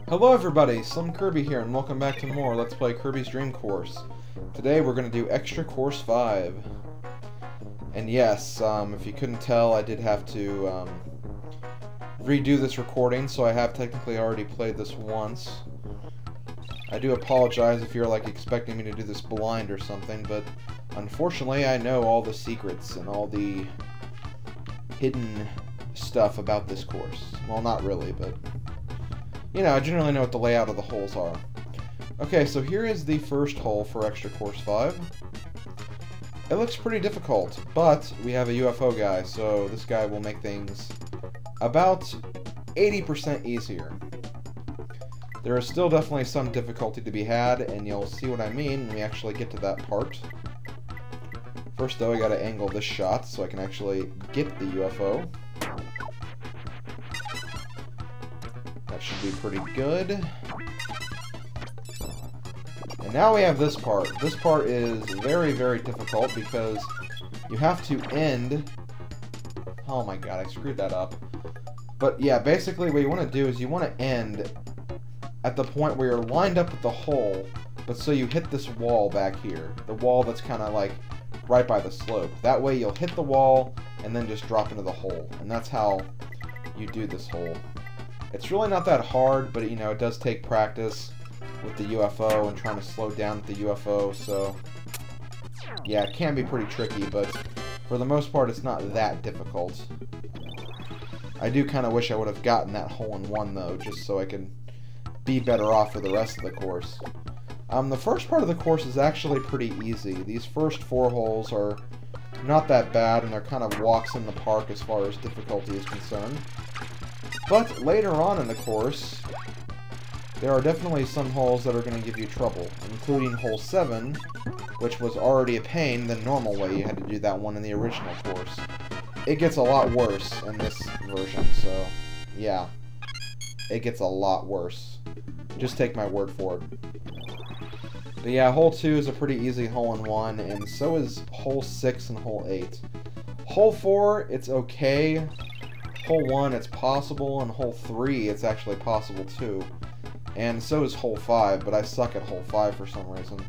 Hello everybody, SlimKirby here, and welcome back to more Let's Play Kirby's Dream Course. Today we're going to do Extra Course 5. And yes, if you couldn't tell, I did have to redo this recording, so I have technically already played this once. I do apologize if you're like expecting me to do this blind or something, but unfortunately I know all the secrets and all the hidden stuff about this course. Well, not really, but you know, I generally know what the layout of the holes are. Okay, so here is the first hole for Extra Course 5. It looks pretty difficult, but we have a UFO guy, so this guy will make things about 80% easier. There is still definitely some difficulty to be had, and you'll see what I mean when we actually get to that part. First, though, I gotta angle this shot so I can actually get the UFO. That should be pretty good. And now we have this part. This part is very, very difficult because you have to end... Oh my god, I screwed that up. But yeah, basically what you want to do is you want to end at the point where you're lined up with the hole, but so you hit this wall back here. The wall that's kind of like right by the slope. That way you'll hit the wall and then just drop into the hole. And that's how you do this hole. It's really not that hard, but you know, it does take practice with the UFO and trying to slow down with the UFO, so yeah, it can be pretty tricky, but for the most part it's not that difficult. I do kind of wish I would have gotten that hole-in-one though, just so I could be better off for the rest of the course. The first part of the course is actually pretty easy. These first 4 holes are not that bad, and they're kind of walks in the park as far as difficulty is concerned. But later on in the course, there are definitely some holes that are going to give you trouble, including hole 7, which was already a pain the normal way you had to do that one in the original course. It gets a lot worse in this version, so yeah, it gets a lot worse. Just take my word for it. But yeah, hole 2 is a pretty easy hole-in-one, and so is hole 6 and hole 8. Hole 4, it's okay. Hole 1, it's possible, and hole 3, it's actually possible too. And so is hole 5, but I suck at hole 5 for some reason.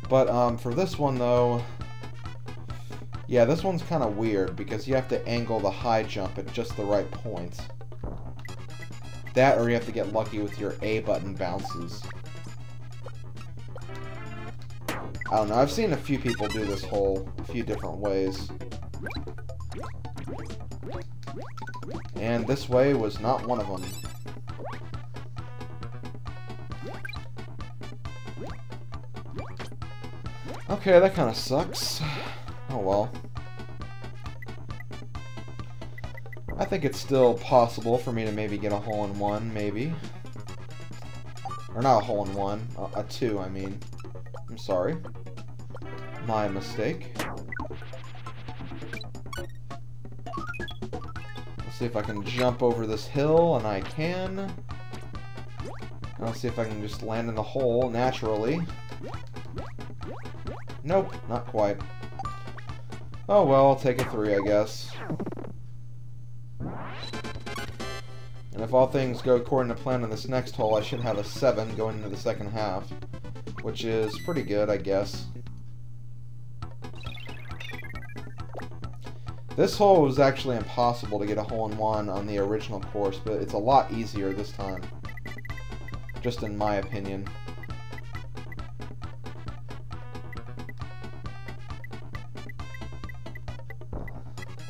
But for this one though, yeah, this one's kind of weird because you have to angle the high jump at just the right point. That, or you have to get lucky with your A button bounces. I don't know, I've seen a few people do this hole a few different ways. And this way was not one of them. Okay, that kind of sucks. Oh well. I think it's still possible for me to maybe get a hole-in-one, maybe. Or not a hole-in-one, a 2, I mean. I'm sorry. My mistake. See if I can jump over this hill, and I can. I'll see if I can just land in the hole naturally. Nope, not quite. Oh well, I'll take a 3, I guess. And if all things go according to plan in this next hole, I should have a 7 going into the second half, which is pretty good, I guess. This hole was actually impossible to get a hole-in-one on the original course, but it's a lot easier this time. Just in my opinion.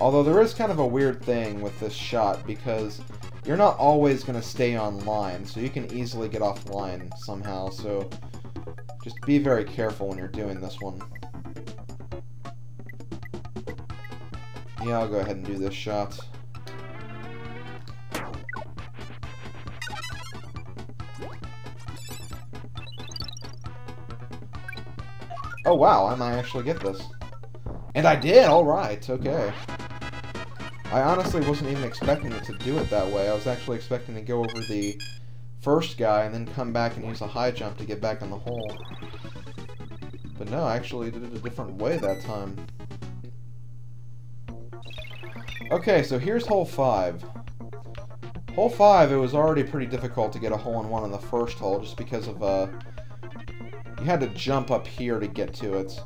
Although there is kind of a weird thing with this shot, because you're not always going to stay on line, so you can easily get offline somehow, so just be very careful when you're doing this one. Yeah, I'll go ahead and do this shot. Oh wow, I might actually get this. And I did! Alright, okay. I honestly wasn't even expecting it to do it that way. I was actually expecting to go over the first guy and then come back and use a high jump to get back in the hole. But no, I actually did it a different way that time. Okay, so here's hole 5. Hole 5, it was already pretty difficult to get a hole-in-one on the first hole, just because of, you had to jump up here to get to it.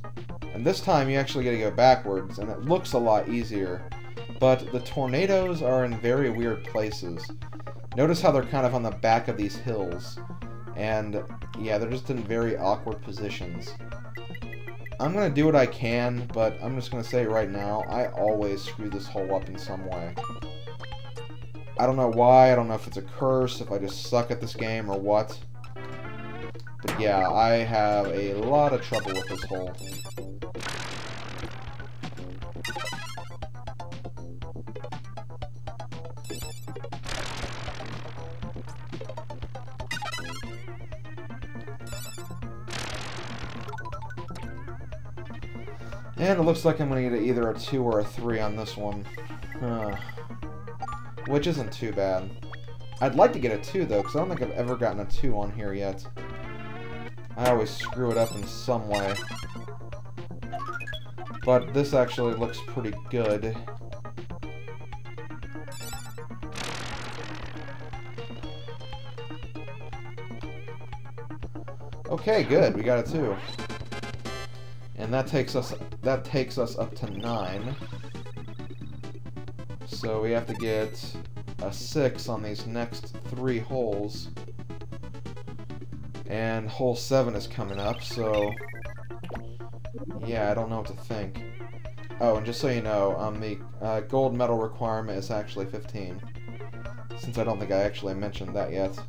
And this time, you actually get to go backwards, and it looks a lot easier. But the tornadoes are in very weird places. Notice how they're kind of on the back of these hills. And, yeah, they're just in very awkward positions. I'm going to do what I can, but I'm just going to say right now, I always screw this hole up in some way. I don't know why, I don't know if it's a curse, if I just suck at this game, or what. But yeah, I have a lot of trouble with this hole. And it looks like I'm going to get either a 2 or a 3 on this one. Which isn't too bad. I'd like to get a 2, though, because I don't think I've ever gotten a 2 on here yet. I always screw it up in some way. But this actually looks pretty good. Okay, good. We got a 2. And that takes us up to 9. So we have to get a 6 on these next 3 holes. And hole 7 is coming up, so yeah, I don't know what to think. Oh, and just so you know, the gold medal requirement is actually 15. Since I don't think I actually mentioned that yet.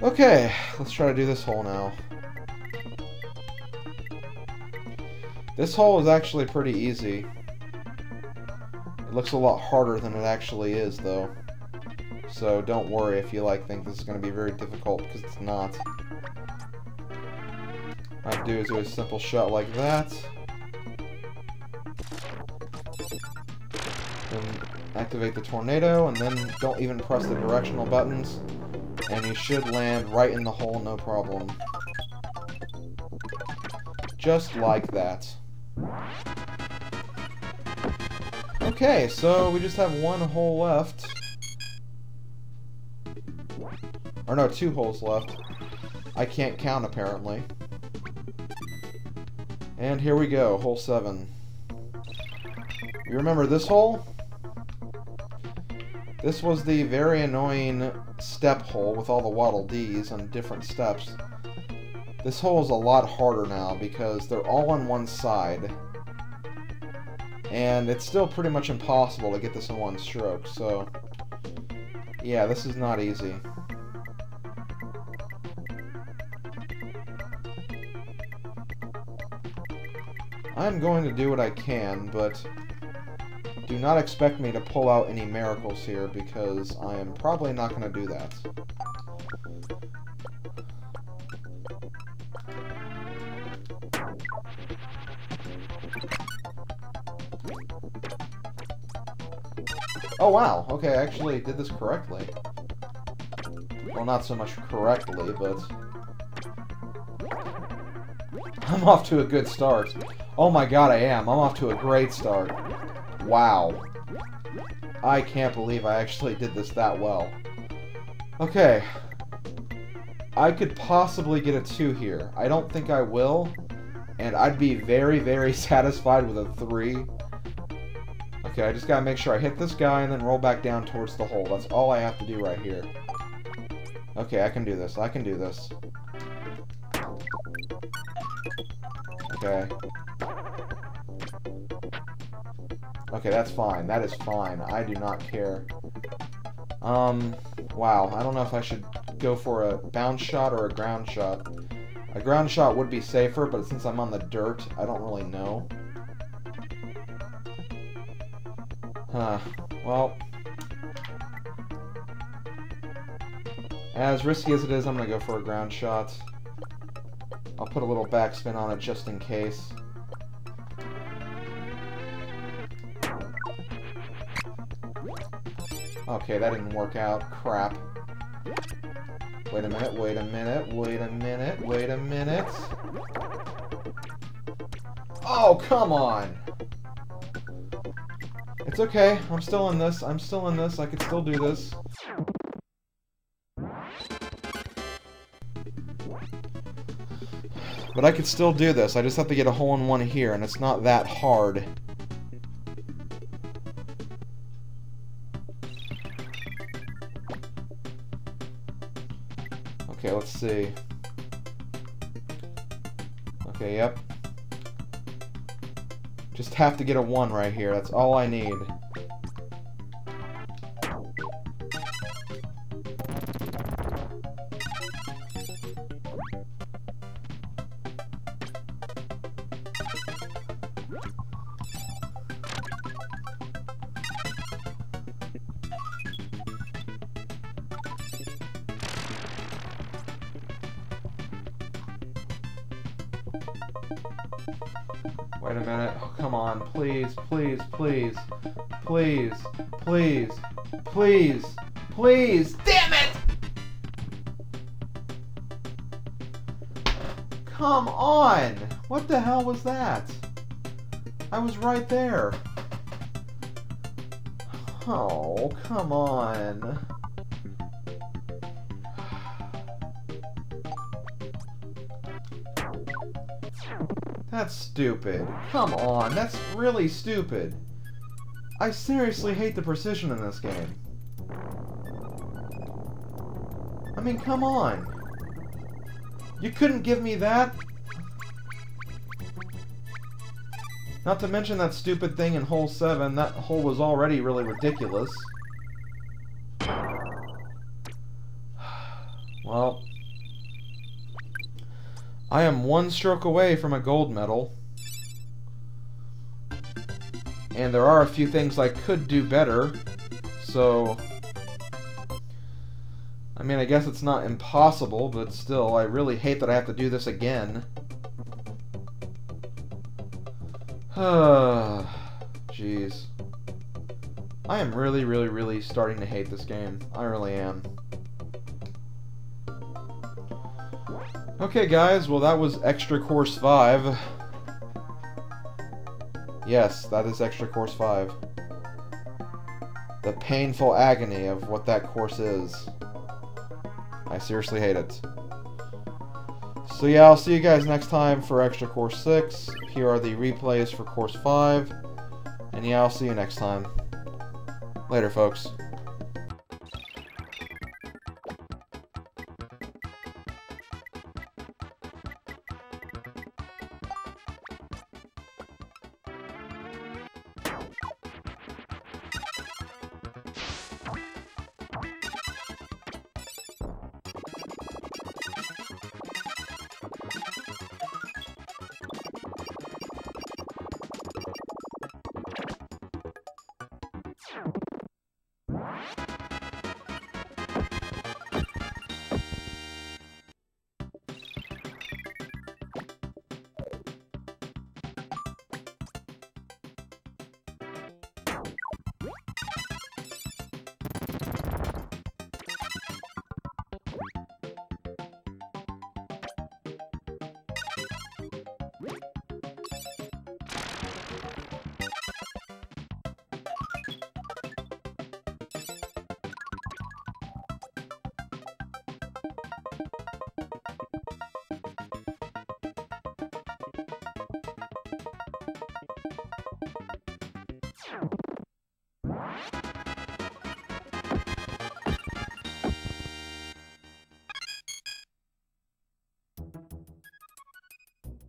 Okay, let's try to do this hole now. This hole is actually pretty easy. It looks a lot harder than it actually is, though. So don't worry if you think this is going to be very difficult, because it's not. All I have to do is do a simple shot like that. Then activate the tornado, and then don't even press the directional buttons. And you should land right in the hole, no problem. Just like that. Okay, so we just have 1 hole left. Or no, 2 holes left. I can't count, apparently. And here we go, hole 7. You remember this hole? This was the very annoying step hole with all the Waddle Dees on different steps. This hole is a lot harder now because they're all on one side. And it's still pretty much impossible to get this in one stroke, so yeah, this is not easy. I'm going to do what I can, but do not expect me to pull out any miracles here, because I am probably not going to do that. Oh wow, okay, I actually did this correctly. Well, not so much correctly, but I'm off to a good start. Oh my god, I am. I'm off to a great start. Wow. I can't believe I actually did this that well. Okay. I could possibly get a 2 here. I don't think I will, and I'd be very, very satisfied with a 3. Okay, I just gotta make sure I hit this guy and then roll back down towards the hole. That's all I have to do right here. Okay, I can do this. I can do this. Okay. Okay, that's fine. That is fine. I do not care. Wow. I don't know if I should go for a bounce shot or a ground shot. A ground shot would be safer, but since I'm on the dirt, I don't really know. Huh. Well, as risky as it is, I'm gonna go for a ground shot. I'll put a little backspin on it just in case. Okay, that didn't work out. Crap. Wait a minute, wait a minute, wait a minute, wait a minute. Oh, come on! It's okay. I'm still in this. I'm still in this. I can still do this. But I could still do this. I just have to get a hole-in-one here, and it's not that hard. Okay, let's see. Okay, yep. Just have to get a 1 right here. That's all I need. Wait a minute. Oh, come on. Please, please, please. Please, please, please, please. Damn it! Come on! What the hell was that? I was right there. Oh, come on. That's stupid. Come on, that's really stupid. I seriously hate the precision in this game. I mean, come on. You couldn't give me that? Not to mention that stupid thing in hole 7. That hole was already really ridiculous. Well, I am 1 stroke away from a gold medal. And there are a few things I could do better. So, I mean, I guess it's not impossible, but still, I really hate that I have to do this again. Jeez. I am really, really, really starting to hate this game. I really am. Okay, guys, well, that was Extra Course 5. Yes, that is Extra Course 5. The painful agony of what that course is. I seriously hate it. So yeah, I'll see you guys next time for Extra Course 6. Here are the replays for Course 5. And yeah, I'll see you next time. Later, folks.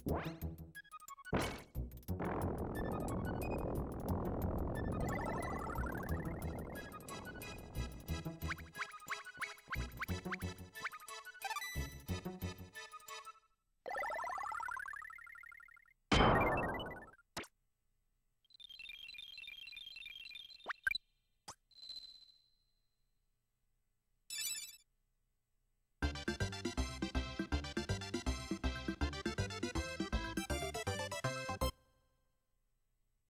What?